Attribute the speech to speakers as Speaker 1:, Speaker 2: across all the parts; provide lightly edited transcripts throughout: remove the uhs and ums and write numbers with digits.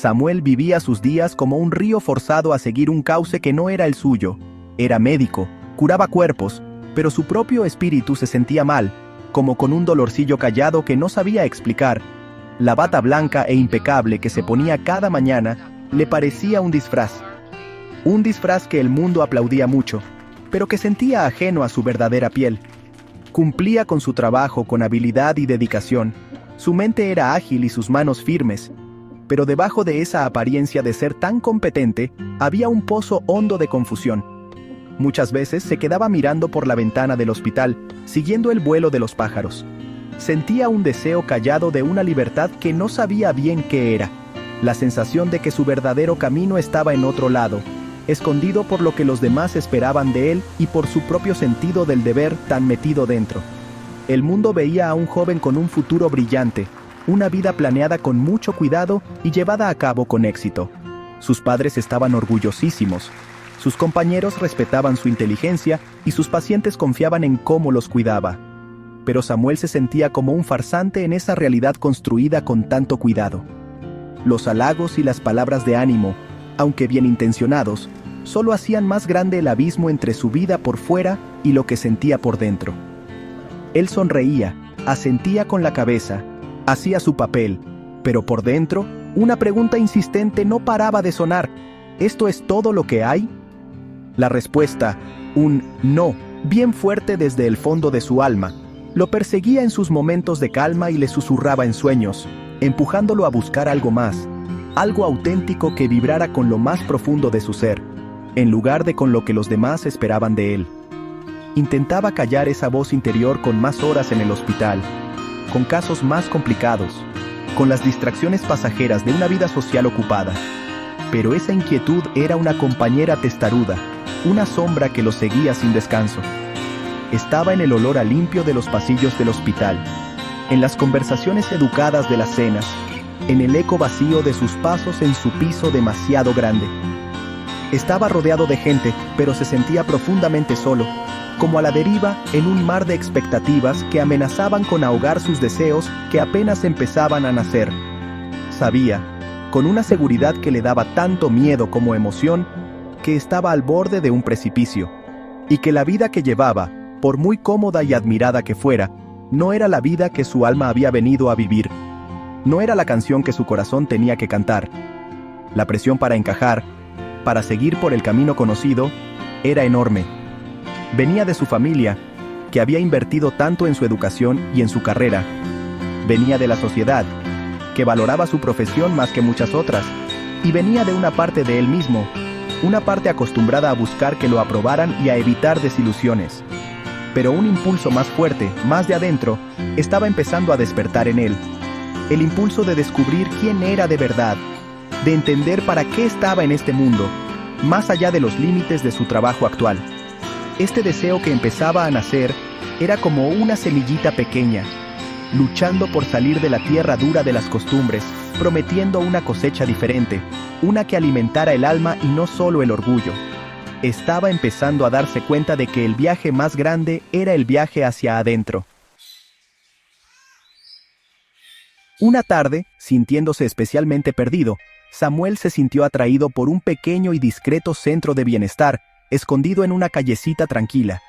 Speaker 1: Samuel vivía sus días como un río forzado a seguir un cauce que no era el suyo. Era médico, curaba cuerpos, pero su propio espíritu se sentía mal, como con un dolorcillo callado que no sabía explicar. La bata blanca e impecable que se ponía cada mañana le parecía un disfraz. Un disfraz que el mundo aplaudía mucho, pero que sentía ajeno a su verdadera piel. Cumplía con su trabajo con habilidad y dedicación. Su mente era ágil y sus manos firmes, pero debajo de esa apariencia de ser tan competente, había un pozo hondo de confusión. Muchas veces se quedaba mirando por la ventana del hospital, siguiendo el vuelo de los pájaros. Sentía un deseo callado de una libertad que no sabía bien qué era. La sensación de que su verdadero camino estaba en otro lado, escondido por lo que los demás esperaban de él y por su propio sentido del deber tan metido dentro. El mundo veía a un joven con un futuro brillante, una vida planeada con mucho cuidado y llevada a cabo con éxito. Sus padres estaban orgullosísimos. Sus compañeros respetaban su inteligencia y sus pacientes confiaban en cómo los cuidaba. Pero Samuel se sentía como un farsante en esa realidad construida con tanto cuidado. Los halagos y las palabras de ánimo, aunque bien intencionados, solo hacían más grande el abismo entre su vida por fuera y lo que sentía por dentro. Él sonreía, asentía con la cabeza, hacía su papel, pero por dentro, una pregunta insistente no paraba de sonar. ¿Esto es todo lo que hay? La respuesta, un no, bien fuerte desde el fondo de su alma, lo perseguía en sus momentos de calma y le susurraba en sueños, empujándolo a buscar algo más, algo auténtico que vibrara con lo más profundo de su ser, en lugar de con lo que los demás esperaban de él. Intentaba callar esa voz interior con más horas en el hospital, con casos más complicados, con las distracciones pasajeras de una vida social ocupada. Pero esa inquietud era una compañera testaruda, una sombra que lo seguía sin descanso. Estaba en el olor a limpio de los pasillos del hospital, en las conversaciones educadas de las cenas, en el eco vacío de sus pasos en su piso demasiado grande. Estaba rodeado de gente, pero se sentía profundamente solo, como a la deriva en un mar de expectativas que amenazaban con ahogar sus deseos que apenas empezaban a nacer. Sabía, con una seguridad que le daba tanto miedo como emoción, que estaba al borde de un precipicio, y que la vida que llevaba, por muy cómoda y admirada que fuera, no era la vida que su alma había venido a vivir. No era la canción que su corazón tenía que cantar. La presión para encajar, para seguir por el camino conocido, era enorme. Venía de su familia, que había invertido tanto en su educación y en su carrera. Venía de la sociedad, que valoraba su profesión más que muchas otras, y venía de una parte de él mismo, una parte acostumbrada a buscar que lo aprobaran y a evitar desilusiones. Pero un impulso más fuerte, más de adentro, estaba empezando a despertar en él. El impulso de descubrir quién era de verdad, de entender para qué estaba en este mundo, más allá de los límites de su trabajo actual. Este deseo que empezaba a nacer era como una semillita pequeña, luchando por salir de la tierra dura de las costumbres, prometiendo una cosecha diferente, una que alimentara el alma y no solo el orgullo. Estaba empezando a darse cuenta de que el viaje más grande era el viaje hacia adentro. Una tarde, sintiéndose especialmente perdido, Samuel se sintió atraído por un pequeño y discreto centro de bienestar, escondido en una callecita tranquila.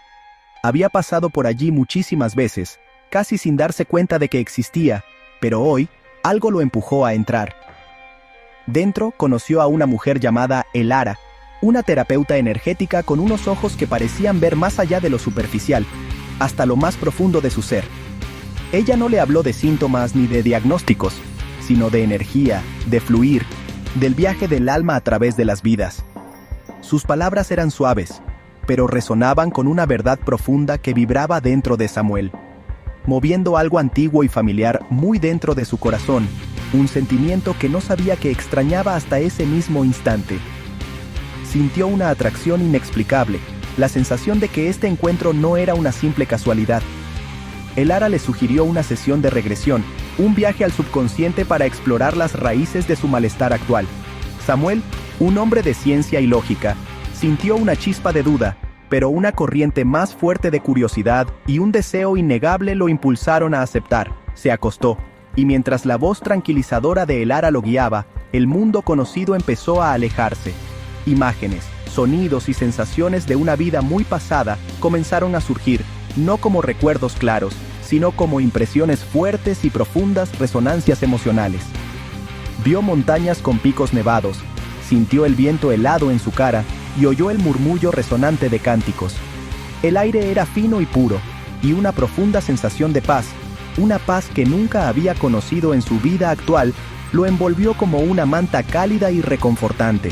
Speaker 1: Había pasado por allí muchísimas veces, casi sin darse cuenta de que existía, pero hoy, algo lo empujó a entrar. Dentro conoció a una mujer llamada Elara, una terapeuta energética con unos ojos que parecían ver más allá de lo superficial, hasta lo más profundo de su ser. Ella no le habló de síntomas ni de diagnósticos, sino de energía, de fluir, del viaje del alma a través de las vidas. Sus palabras eran suaves, pero resonaban con una verdad profunda que vibraba dentro de Samuel, moviendo algo antiguo y familiar muy dentro de su corazón, un sentimiento que no sabía que extrañaba hasta ese mismo instante. Sintió una atracción inexplicable, la sensación de que este encuentro no era una simple casualidad. Elara le sugirió una sesión de regresión, un viaje al subconsciente para explorar las raíces de su malestar actual. Samuel, un hombre de ciencia y lógica, sintió una chispa de duda, pero una corriente más fuerte de curiosidad y un deseo innegable lo impulsaron a aceptar. Se acostó, y mientras la voz tranquilizadora de Elara lo guiaba, El mundo conocido empezó a alejarse. Imágenes, sonidos y sensaciones de una vida muy pasada comenzaron a surgir, no como recuerdos claros, sino como impresiones fuertes y profundas resonancias emocionales. Vio montañas con picos nevados, sintió el viento helado en su cara y oyó el murmullo resonante de cánticos. El aire era fino y puro, y una profunda sensación de paz, una paz que nunca había conocido en su vida actual, lo envolvió como una manta cálida y reconfortante.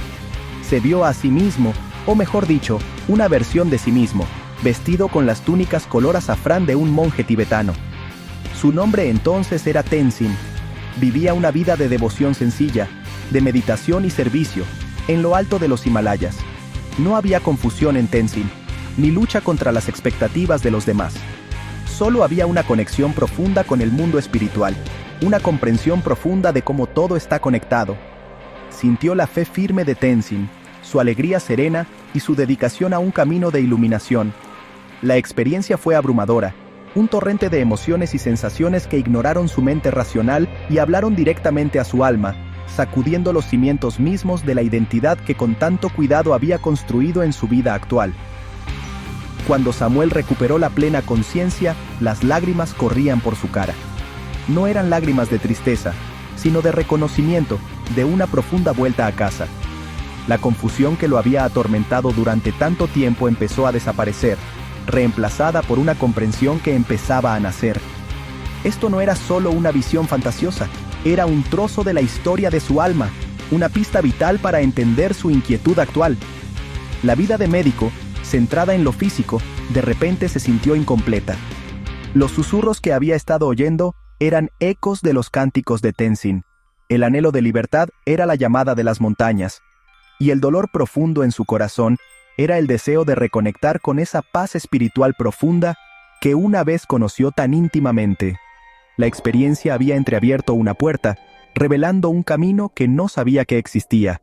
Speaker 1: Se vio a sí mismo, o mejor dicho, una versión de sí mismo, vestido con las túnicas color azafrán de un monje tibetano. Su nombre entonces era Tenzin. Vivía una vida de devoción sencilla, de meditación y servicio, en lo alto de los Himalayas. No había confusión en Tenzin, ni lucha contra las expectativas de los demás. Solo había una conexión profunda con el mundo espiritual, una comprensión profunda de cómo todo está conectado. Sintió la fe firme de Tenzin, su alegría serena y su dedicación a un camino de iluminación. La experiencia fue abrumadora, un torrente de emociones y sensaciones que ignoraron su mente racional y hablaron directamente a su alma, sacudiendo los cimientos mismos de la identidad que con tanto cuidado había construido en su vida actual. Cuando Samuel recuperó la plena conciencia, las lágrimas corrían por su cara. No eran lágrimas de tristeza, sino de reconocimiento, de una profunda vuelta a casa. La confusión que lo había atormentado durante tanto tiempo empezó a desaparecer, reemplazada por una comprensión que empezaba a nacer. Esto no era solo una visión fantasiosa, era un trozo de la historia de su alma, una pista vital para entender su inquietud actual. La vida de médico, centrada en lo físico, de repente se sintió incompleta. Los susurros que había estado oyendo eran ecos de los cánticos de Tenzin. El anhelo de libertad era la llamada de las montañas, y el dolor profundo en su corazón era el deseo de reconectar con esa paz espiritual profunda que una vez conoció tan íntimamente. La experiencia había entreabierto una puerta, revelando un camino que no sabía que existía.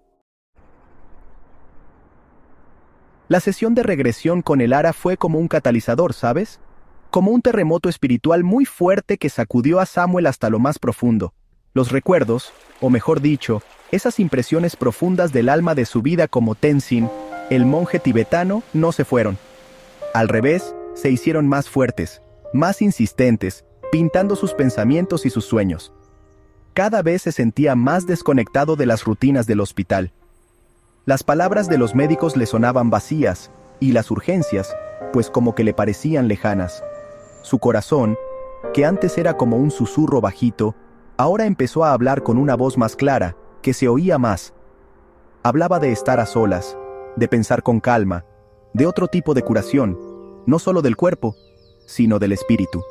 Speaker 1: La sesión de regresión con el Ara fue como un catalizador, ¿sabes? Como un terremoto espiritual muy fuerte que sacudió a Samuel hasta lo más profundo. Los recuerdos, o mejor dicho, esas impresiones profundas del alma de su vida como Tenzin, el monje tibetano, no se fueron. Al revés, se hicieron más fuertes, más insistentes, pintando sus pensamientos y sus sueños. Cada vez se sentía más desconectado de las rutinas del hospital. Las palabras de los médicos le sonaban vacías, y las urgencias, pues como que le parecían lejanas. Su corazón, que antes era como un susurro bajito, ahora empezó a hablar con una voz más clara, que se oía más. Hablaba de estar a solas, de pensar con calma, de otro tipo de curación, no solo del cuerpo, sino del espíritu.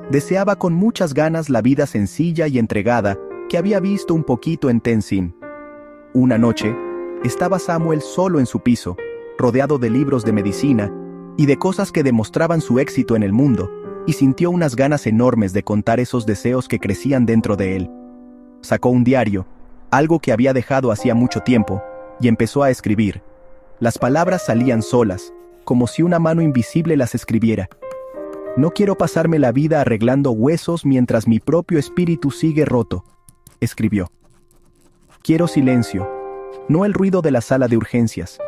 Speaker 1: Deseaba con muchas ganas la vida sencilla y entregada que había visto un poquito en Tenzin. Una noche, estaba Samuel solo en su piso, rodeado de libros de medicina y de cosas que demostraban su éxito en el mundo, y sintió unas ganas enormes de contar esos deseos que crecían dentro de él. Sacó un diario, algo que había dejado hacía mucho tiempo, y empezó a escribir. Las palabras salían solas, como si una mano invisible las escribiera. No quiero pasarme la vida arreglando huesos mientras mi propio espíritu sigue roto, escribió. Quiero silencio, no el ruido de la sala de urgencias.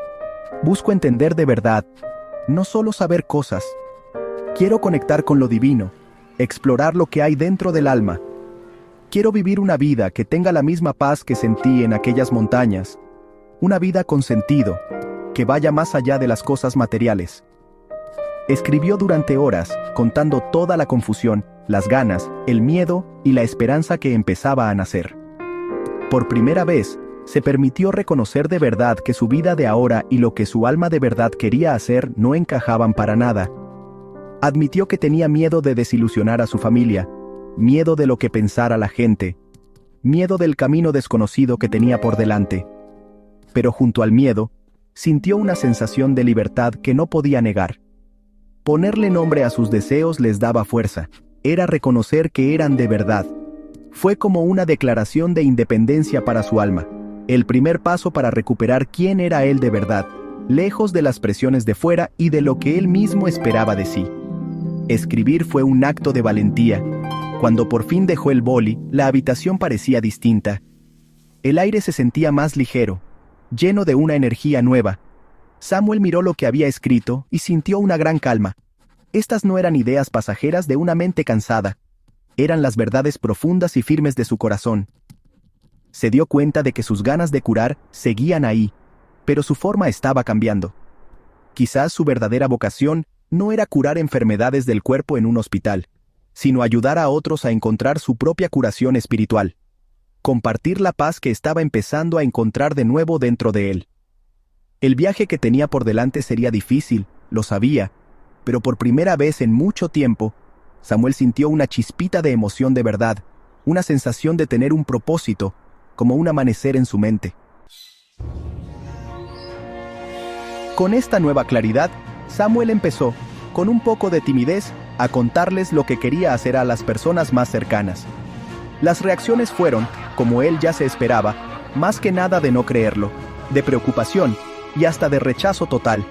Speaker 1: Busco entender de verdad, no solo saber cosas. Quiero conectar con lo divino, explorar lo que hay dentro del alma. Quiero vivir una vida que tenga la misma paz que sentí en aquellas montañas. Una vida con sentido, que vaya más allá de las cosas materiales. Escribió durante horas, contando toda la confusión, las ganas, el miedo y la esperanza que empezaba a nacer. Por primera vez, se permitió reconocer de verdad que su vida de ahora y lo que su alma de verdad quería hacer no encajaban para nada. Admitió que tenía miedo de desilusionar a su familia, miedo de lo que pensara la gente, miedo del camino desconocido que tenía por delante. Pero junto al miedo, sintió una sensación de libertad que no podía negar. Ponerle nombre a sus deseos les daba fuerza, era reconocer que eran de verdad. Fue como una declaración de independencia para su alma, el primer paso para recuperar quién era él de verdad, lejos de las presiones de fuera y de lo que él mismo esperaba de sí. Escribir fue un acto de valentía. Cuando por fin dejó el boli, la habitación parecía distinta. El aire se sentía más ligero, lleno de una energía nueva. Samuel miró lo que había escrito y sintió una gran calma. Estas no eran ideas pasajeras de una mente cansada. Eran las verdades profundas y firmes de su corazón. Se dio cuenta de que sus ganas de curar seguían ahí, pero su forma estaba cambiando. Quizás su verdadera vocación no era curar enfermedades del cuerpo en un hospital, sino ayudar a otros a encontrar su propia curación espiritual. Compartir la paz que estaba empezando a encontrar de nuevo dentro de él. El viaje que tenía por delante sería difícil, lo sabía, pero por primera vez en mucho tiempo, Samuel sintió una chispita de emoción de verdad, una sensación de tener un propósito, como un amanecer en su mente. Con esta nueva claridad, Samuel empezó, con un poco de timidez, a contarles lo que quería hacer a las personas más cercanas. Las reacciones fueron, como él ya se esperaba, más que nada de no creerlo, de preocupación y hasta de rechazo total.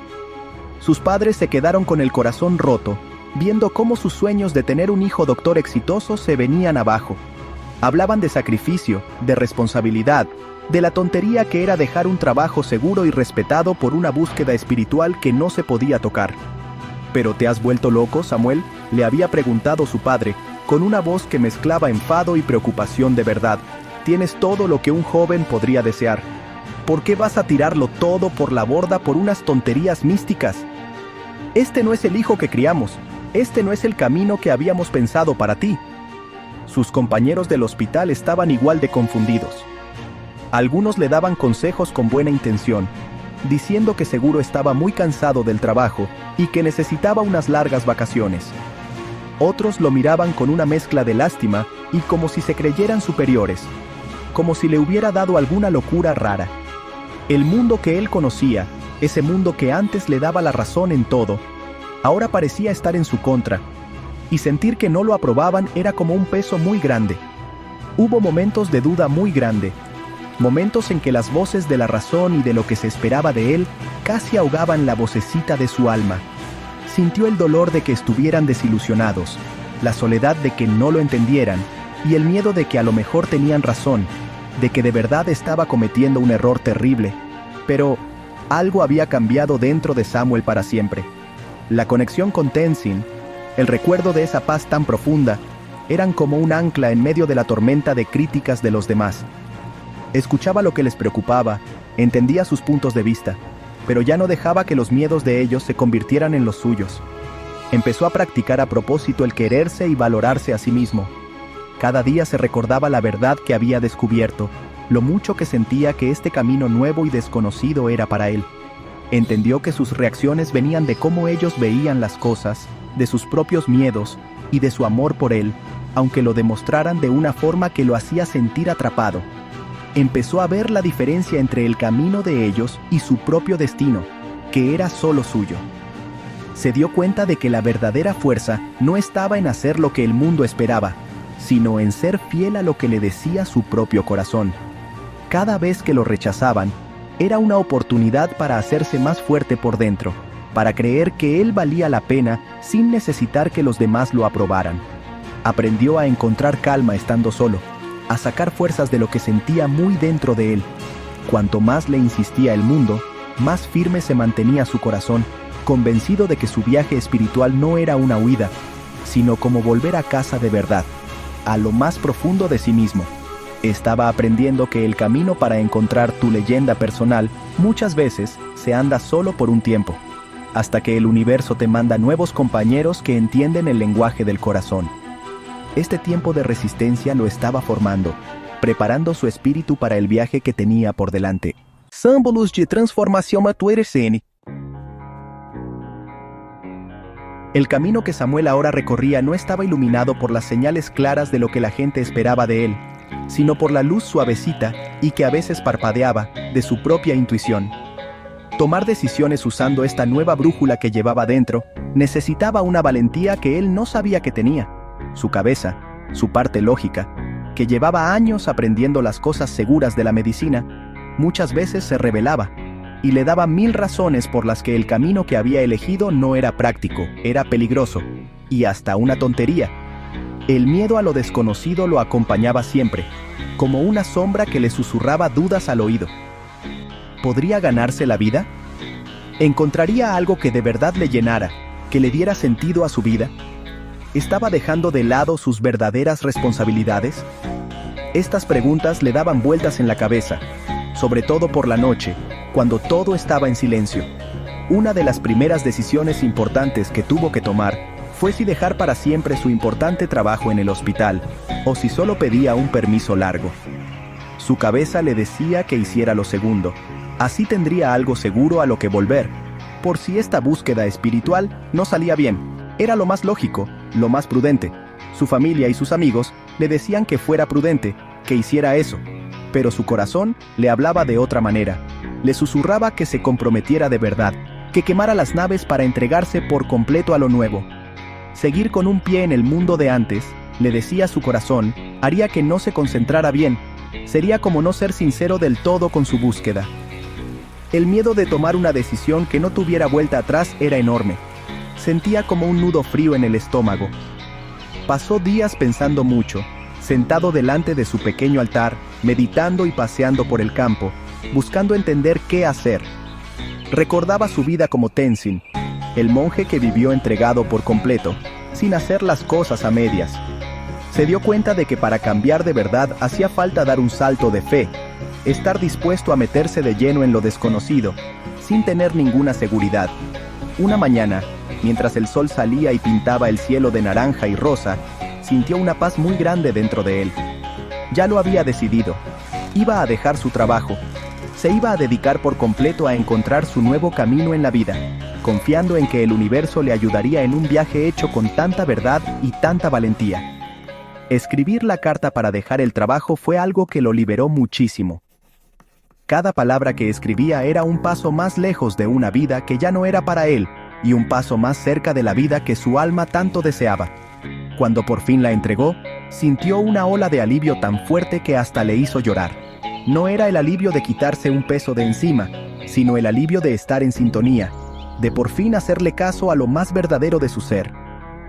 Speaker 1: Sus padres se quedaron con el corazón roto, viendo cómo sus sueños de tener un hijo doctor exitoso se venían abajo. Hablaban de sacrificio, de responsabilidad, de la tontería que era dejar un trabajo seguro y respetado por una búsqueda espiritual que no se podía tocar. ¿Pero te has vuelto loco, Samuel?, le había preguntado su padre, con una voz que mezclaba enfado y preocupación de verdad. Tienes todo lo que un joven podría desear. ¿Por qué vas a tirarlo todo por la borda por unas tonterías místicas? Este no es el hijo que criamos, este no es el camino que habíamos pensado para ti. Sus compañeros del hospital estaban igual de confundidos. Algunos le daban consejos con buena intención, diciendo que seguro estaba muy cansado del trabajo y que necesitaba unas largas vacaciones. Otros lo miraban con una mezcla de lástima y como si se creyeran superiores, como si le hubiera dado alguna locura rara. El mundo que él conocía, ese mundo que antes le daba la razón en todo, ahora parecía estar en su contra, y sentir que no lo aprobaban era como un peso muy grande. Hubo momentos de duda muy grande, momentos en que las voces de la razón y de lo que se esperaba de él casi ahogaban la vocecita de su alma. Sintió el dolor de que estuvieran desilusionados, la soledad de que no lo entendieran, y el miedo de que a lo mejor tenían razón, de que de verdad estaba cometiendo un error terrible. Pero algo había cambiado dentro de Samuel para siempre. La conexión con Tenzin, el recuerdo de esa paz tan profunda, eran como un ancla en medio de la tormenta de críticas de los demás. Escuchaba lo que les preocupaba, entendía sus puntos de vista, pero ya no dejaba que los miedos de ellos se convirtieran en los suyos. Empezó a practicar a propósito el quererse y valorarse a sí mismo. Cada día se recordaba la verdad que había descubierto, lo mucho que sentía que este camino nuevo y desconocido era para él. Entendió que sus reacciones venían de cómo ellos veían las cosas, de sus propios miedos y de su amor por él, aunque lo demostraran de una forma que lo hacía sentir atrapado. Empezó a ver la diferencia entre el camino de ellos y su propio destino, que era solo suyo. Se dio cuenta de que la verdadera fuerza no estaba en hacer lo que el mundo esperaba, sino en ser fiel a lo que le decía su propio corazón. Cada vez que lo rechazaban, era una oportunidad para hacerse más fuerte por dentro, para creer que él valía la pena sin necesitar que los demás lo aprobaran. Aprendió a encontrar calma estando solo, a sacar fuerzas de lo que sentía muy dentro de él. Cuanto más le insistía el mundo, más firme se mantenía su corazón, convencido de que su viaje espiritual no era una huida, sino como volver a casa de verdad, a lo más profundo de sí mismo. Estaba aprendiendo que el camino para encontrar tu leyenda personal muchas veces se anda solo por un tiempo, hasta que el universo te manda nuevos compañeros que entienden el lenguaje del corazón. Este tiempo de resistencia lo estaba formando, preparando su espíritu para el viaje que tenía por delante. Símbolos de transformación maturecene. El camino que Samuel ahora recorría no estaba iluminado por las señales claras de lo que la gente esperaba de él, sino por la luz suavecita y que a veces parpadeaba de su propia intuición. Tomar decisiones usando esta nueva brújula que llevaba dentro necesitaba una valentía que él no sabía que tenía. Su cabeza, su parte lógica, que llevaba años aprendiendo las cosas seguras de la medicina, muchas veces se rebelaba y le daba 1000 razones por las que el camino que había elegido no era práctico, era peligroso y hasta una tontería. El miedo a lo desconocido lo acompañaba siempre, como una sombra que le susurraba dudas al oído. ¿Podría ganarse la vida? ¿Encontraría algo que de verdad le llenara, que le diera sentido a su vida? ¿Estaba dejando de lado sus verdaderas responsabilidades? Estas preguntas le daban vueltas en la cabeza, sobre todo por la noche, cuando todo estaba en silencio. Una de las primeras decisiones importantes que tuvo que tomar fue si dejar para siempre su importante trabajo en el hospital, o si solo pedía un permiso largo. Su cabeza le decía que hiciera lo segundo. Así tendría algo seguro a lo que volver, por si esta búsqueda espiritual no salía bien. Era lo más lógico, lo más prudente. Su familia y sus amigos le decían que fuera prudente, que hiciera eso. Pero su corazón le hablaba de otra manera. Le susurraba que se comprometiera de verdad, que quemara las naves para entregarse por completo a lo nuevo. Seguir con un pie en el mundo de antes, le decía su corazón, haría que no se concentrara bien. Sería como no ser sincero del todo con su búsqueda. El miedo de tomar una decisión que no tuviera vuelta atrás era enorme. Sentía como un nudo frío en el estómago. Pasó días pensando mucho, sentado delante de su pequeño altar, meditando y paseando por el campo, buscando entender qué hacer. Recordaba su vida como Tenzin, el monje que vivió entregado por completo, sin hacer las cosas a medias. Se dio cuenta de que para cambiar de verdad hacía falta dar un salto de fe, estar dispuesto a meterse de lleno en lo desconocido, sin tener ninguna seguridad. Una mañana, mientras el sol salía y pintaba el cielo de naranja y rosa, sintió una paz muy grande dentro de él. Ya lo había decidido. Iba a dejar su trabajo. Se iba a dedicar por completo a encontrar su nuevo camino en la vida, confiando en que el universo le ayudaría en un viaje hecho con tanta verdad y tanta valentía. Escribir la carta para dejar el trabajo fue algo que lo liberó muchísimo. Cada palabra que escribía era un paso más lejos de una vida que ya no era para él, y un paso más cerca de la vida que su alma tanto deseaba. Cuando por fin la entregó, sintió una ola de alivio tan fuerte que hasta le hizo llorar. No era el alivio de quitarse un peso de encima, sino el alivio de estar en sintonía, de por fin hacerle caso a lo más verdadero de su ser.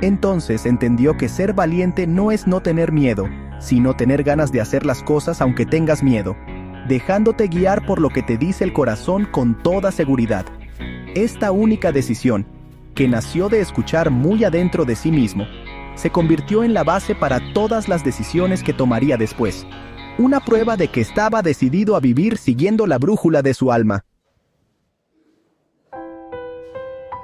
Speaker 1: Entonces entendió que ser valiente no es no tener miedo, sino tener ganas de hacer las cosas aunque tengas miedo, dejándote guiar por lo que te dice el corazón con toda seguridad. Esta única decisión, que nació de escuchar muy adentro de sí mismo, se convirtió en la base para todas las decisiones que tomaría después. Una prueba de que estaba decidido a vivir siguiendo la brújula de su alma.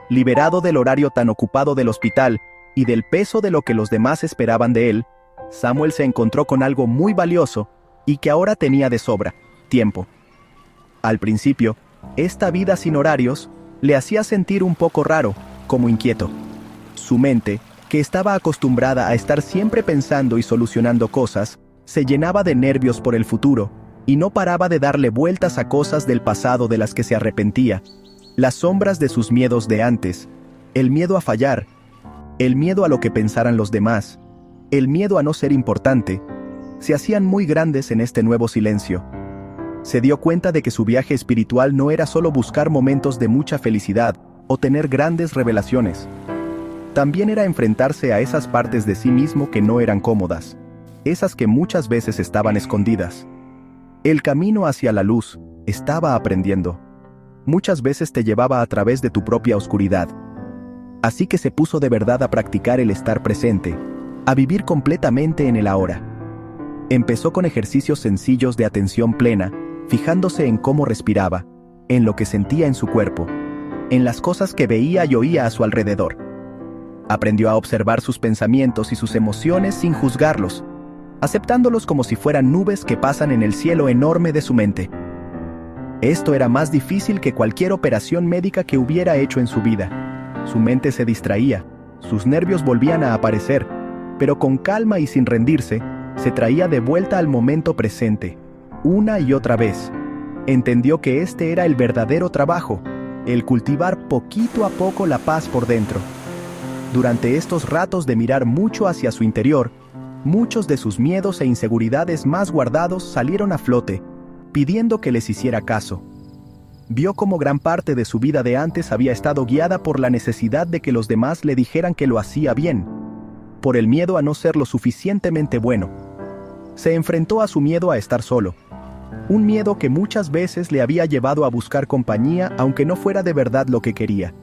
Speaker 1: Liberado del horario tan ocupado del hospital y del peso de lo que los demás esperaban de él, Samuel se encontró con algo muy valioso y que ahora tenía de sobra: tiempo. Al principio, esta vida sin horarios le hacía sentir un poco raro, como inquieto. Su mente, que estaba acostumbrada a estar siempre pensando y solucionando cosas, se llenaba de nervios por el futuro, y no paraba de darle vueltas a cosas del pasado de las que se arrepentía. Las sombras de sus miedos de antes, el miedo a fallar, el miedo a lo que pensaran los demás, el miedo a no ser importante, se hacían muy grandes en este nuevo silencio. Se dio cuenta de que su viaje espiritual no era solo buscar momentos de mucha felicidad o tener grandes revelaciones. También era enfrentarse a esas partes de sí mismo que no eran cómodas, esas que muchas veces estaban escondidas. El camino hacia la luz estaba aprendiendo. Muchas veces te llevaba a través de tu propia oscuridad. Así que se puso de verdad a practicar el estar presente, a vivir completamente en el ahora. Empezó con ejercicios sencillos de atención plena, fijándose en cómo respiraba, en lo que sentía en su cuerpo, en las cosas que veía y oía a su alrededor. Aprendió a observar sus pensamientos y sus emociones sin juzgarlos, aceptándolos como si fueran nubes que pasan en el cielo enorme de su mente. Esto era más difícil que cualquier operación médica que hubiera hecho en su vida. Su mente se distraía, sus nervios volvían a aparecer, pero con calma y sin rendirse, se traía de vuelta al momento presente, una y otra vez. Entendió que este era el verdadero trabajo, el cultivar poquito a poco la paz por dentro. Durante estos ratos de mirar mucho hacia su interior, muchos de sus miedos e inseguridades más guardados salieron a flote, pidiendo que les hiciera caso. Vio cómo gran parte de su vida de antes había estado guiada por la necesidad de que los demás le dijeran que lo hacía bien. por el miedo a no ser lo suficientemente bueno. Se enfrentó a su miedo a estar solo. Un miedo que muchas veces le había llevado a buscar compañía aunque no fuera de verdad lo que quería.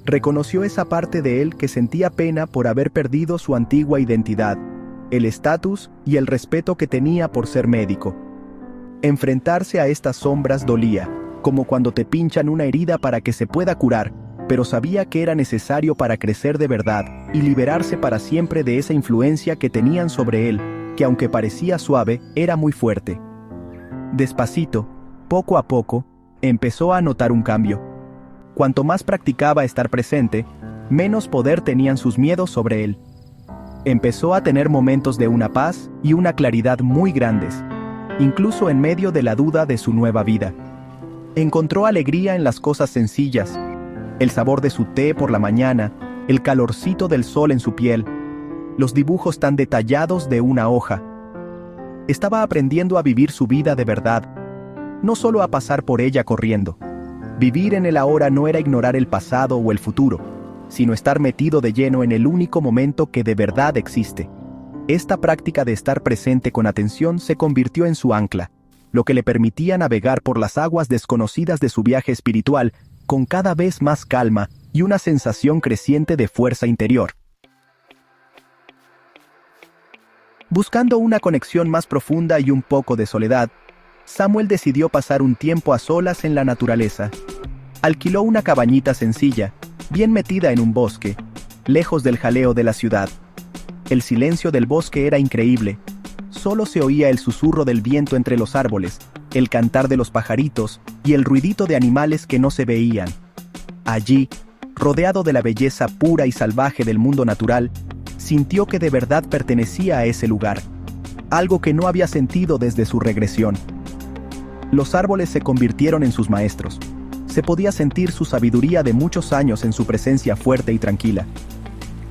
Speaker 1: Reconoció esa parte de él que sentía pena por haber perdido su antigua identidad, el estatus y el respeto que tenía por ser médico. Enfrentarse a estas sombras dolía, como cuando te pinchan una herida para que se pueda curar, pero sabía que era necesario para crecer de verdad y liberarse para siempre de esa influencia que tenían sobre él, que aunque parecía suave, era muy fuerte. Despacito, poco a poco, empezó a notar un cambio. Cuanto más practicaba estar presente, menos poder tenían sus miedos sobre él. Empezó a tener momentos de una paz y una claridad muy grandes, incluso en medio de la duda de su nueva vida. Encontró alegría en las cosas sencillas, el sabor de su té por la mañana, el calorcito del sol en su piel, los dibujos tan detallados de una hoja. Estaba aprendiendo a vivir su vida de verdad, no solo a pasar por ella corriendo. Vivir en el ahora no era ignorar el pasado o el futuro, sino estar metido de lleno en el único momento que de verdad existe. Esta práctica de estar presente con atención se convirtió en su ancla, lo que le permitía navegar por las aguas desconocidas de su viaje espiritual con cada vez más calma y una sensación creciente de fuerza interior. Buscando una conexión más profunda y un poco de soledad, Samuel decidió pasar un tiempo a solas en la naturaleza. Alquiló una cabañita sencilla, bien metida en un bosque, lejos del jaleo de la ciudad. El silencio del bosque era increíble. Solo se oía el susurro del viento entre los árboles, el cantar de los pajaritos y el ruidito de animales que no se veían. Allí, rodeado de la belleza pura y salvaje del mundo natural, sintió que de verdad pertenecía a ese lugar, algo que no había sentido desde su regresión. Los árboles se convirtieron en sus maestros. Se podía sentir su sabiduría de muchos años en su presencia fuerte y tranquila.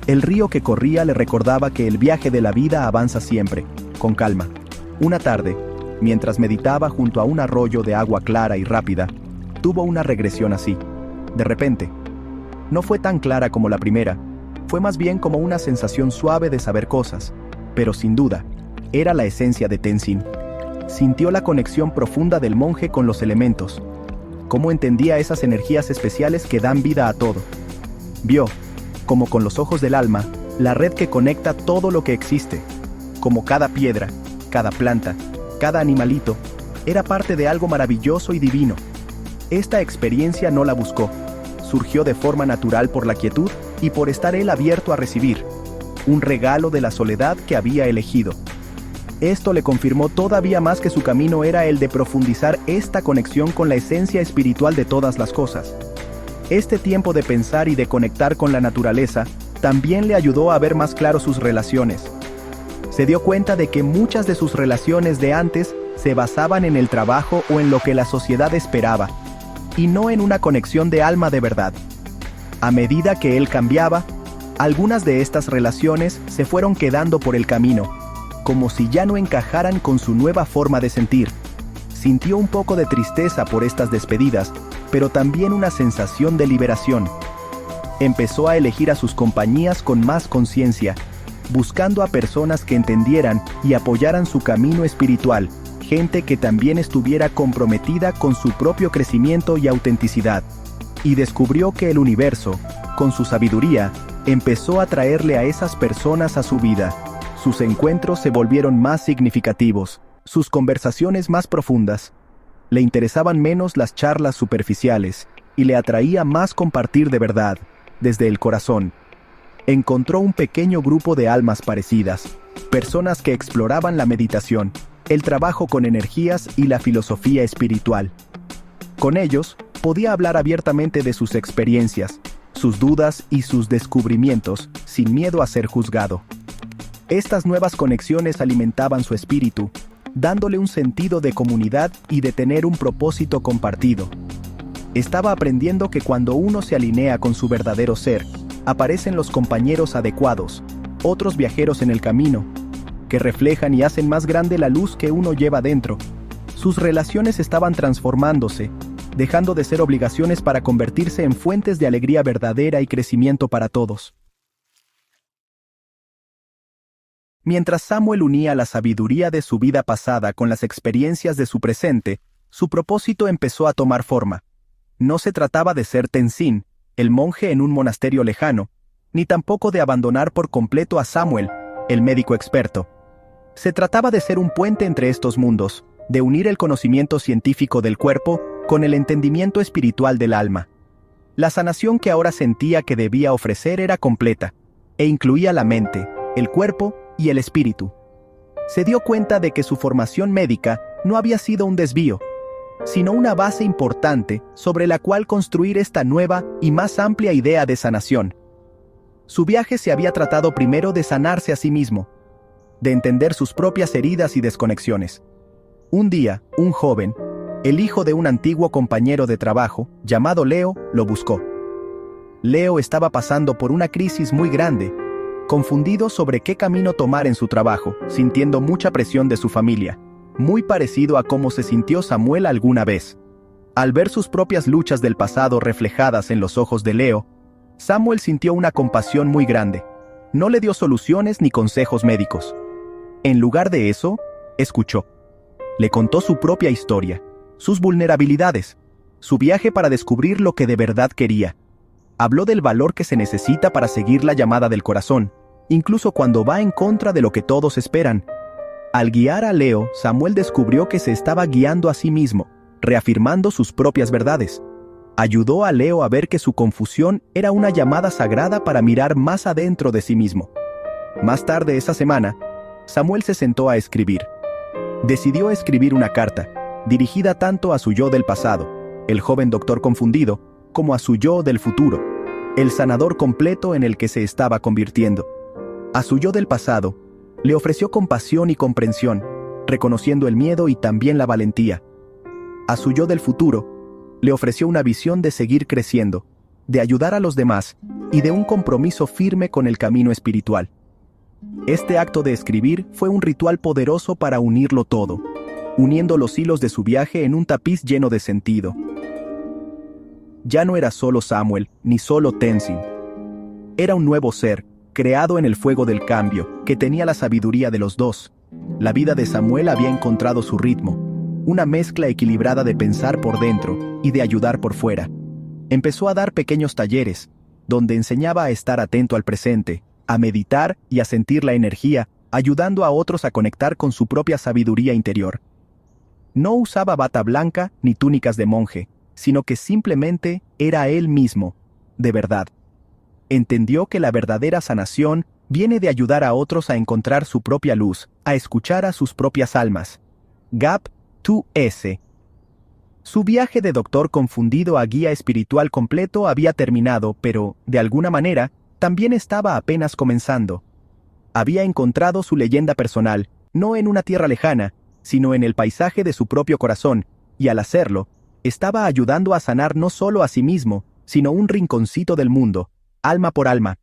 Speaker 1: El río que corría le recordaba que el viaje de la vida avanza siempre, con calma. Una tarde, mientras meditaba junto a un arroyo de agua clara y rápida, tuvo una regresión así. De repente. No fue tan clara como la primera, fue más bien como una sensación suave de saber cosas, pero sin duda, era la esencia de Tenzin. Sintió la conexión profunda del monje con los elementos, cómo entendía esas energías especiales que dan vida a todo. Vio, como con los ojos del alma, la red que conecta todo lo que existe, como cada piedra, cada planta, cada animalito, era parte de algo maravilloso y divino. Esta experiencia no la buscó, surgió de forma natural por la quietud y por estar él abierto a recibir, un regalo de la soledad que había elegido. Esto le confirmó todavía más que su camino era el de profundizar esta conexión con la esencia espiritual de todas las cosas. Este tiempo de pensar y de conectar con la naturaleza también le ayudó a ver más claro sus relaciones. Se dio cuenta de que muchas de sus relaciones de antes se basaban en el trabajo o en lo que la sociedad esperaba, y no en una conexión de alma de verdad. A medida que él cambiaba, algunas de estas relaciones se fueron quedando por el camino, como si ya no encajaran con su nueva forma de sentir. Sintió un poco de tristeza por estas despedidas, pero también una sensación de liberación. Empezó a elegir a sus compañías con más conciencia, buscando a personas que entendieran y apoyaran su camino espiritual, gente que también estuviera comprometida con su propio crecimiento y autenticidad. Y descubrió que el universo, con su sabiduría, empezó a traerle a esas personas a su vida. Sus encuentros se volvieron más significativos, sus conversaciones más profundas. Le interesaban menos las charlas superficiales, y le atraía más compartir de verdad, desde el corazón. Encontró un pequeño grupo de almas parecidas, personas que exploraban la meditación, el trabajo con energías y la filosofía espiritual. Con ellos, podía hablar abiertamente de sus experiencias, sus dudas y sus descubrimientos, sin miedo a ser juzgado. Estas nuevas conexiones alimentaban su espíritu, dándole un sentido de comunidad y de tener un propósito compartido. Estaba aprendiendo que cuando uno se alinea con su verdadero ser, aparecen los compañeros adecuados, otros viajeros en el camino, que reflejan y hacen más grande la luz que uno lleva dentro. Sus relaciones estaban transformándose, dejando de ser obligaciones para convertirse en fuentes de alegría verdadera y crecimiento para todos. Mientras Samuel unía la sabiduría de su vida pasada con las experiencias de su presente, su propósito empezó a tomar forma. No se trataba de ser Tenzin, el monje en un monasterio lejano, ni tampoco de abandonar por completo a Samuel, el médico experto. Se trataba de ser un puente entre estos mundos, de unir el conocimiento científico del cuerpo con el entendimiento espiritual del alma. La sanación que ahora sentía que debía ofrecer era completa, e incluía la mente, el cuerpo y el espíritu. Se dio cuenta de que su formación médica no había sido un desvío, sino una base importante sobre la cual construir esta nueva y más amplia idea de sanación. Su viaje se había tratado primero de sanarse a sí mismo, de entender sus propias heridas y desconexiones. Un día, un joven, el hijo de un antiguo compañero de trabajo, llamado Leo, lo buscó. Leo estaba pasando por una crisis muy grande, confundido sobre qué camino tomar en su trabajo, sintiendo mucha presión de su familia, muy parecido a cómo se sintió Samuel alguna vez. Al ver sus propias luchas del pasado reflejadas en los ojos de Leo, Samuel sintió una compasión muy grande. No le dio soluciones ni consejos médicos. En lugar de eso, escuchó. Le contó su propia historia, sus vulnerabilidades, su viaje para descubrir lo que de verdad quería. Habló del valor que se necesita para seguir la llamada del corazón, incluso cuando va en contra de lo que todos esperan. Al guiar a Leo, Samuel descubrió que se estaba guiando a sí mismo, reafirmando sus propias verdades. Ayudó a Leo a ver que su confusión era una llamada sagrada para mirar más adentro de sí mismo. Más tarde esa semana, Samuel se sentó a escribir. Decidió escribir una carta, dirigida tanto a su yo del pasado, el joven doctor confundido, como a su yo del futuro, el sanador completo en el que se estaba convirtiendo. A su yo del pasado, le ofreció compasión y comprensión, reconociendo el miedo y también la valentía. A su yo del futuro, le ofreció una visión de seguir creciendo, de ayudar a los demás y de un compromiso firme con el camino espiritual. Este acto de escribir fue un ritual poderoso para unirlo todo, uniendo los hilos de su viaje en un tapiz lleno de sentido. Ya no era solo Samuel, ni solo Tenzin. Era un nuevo ser, creado en el fuego del cambio, que tenía la sabiduría de los dos. La vida de Samuel había encontrado su ritmo, una mezcla equilibrada de pensar por dentro y de ayudar por fuera. Empezó a dar pequeños talleres, donde enseñaba a estar atento al presente, a meditar y a sentir la energía, ayudando a otros a conectar con su propia sabiduría interior. No usaba bata blanca ni túnicas de monje, sino que simplemente era él mismo, de verdad. Entendió que la verdadera sanación viene de ayudar a otros a encontrar su propia luz, a escuchar a sus propias almas. Gap 2S. Su viaje de doctor confundido a guía espiritual completo había terminado, pero, de alguna manera, también estaba apenas comenzando. Había encontrado su leyenda personal, no en una tierra lejana, sino en el paisaje de su propio corazón, y al hacerlo, estaba ayudando a sanar no solo a sí mismo, sino un rinconcito del mundo, alma por alma.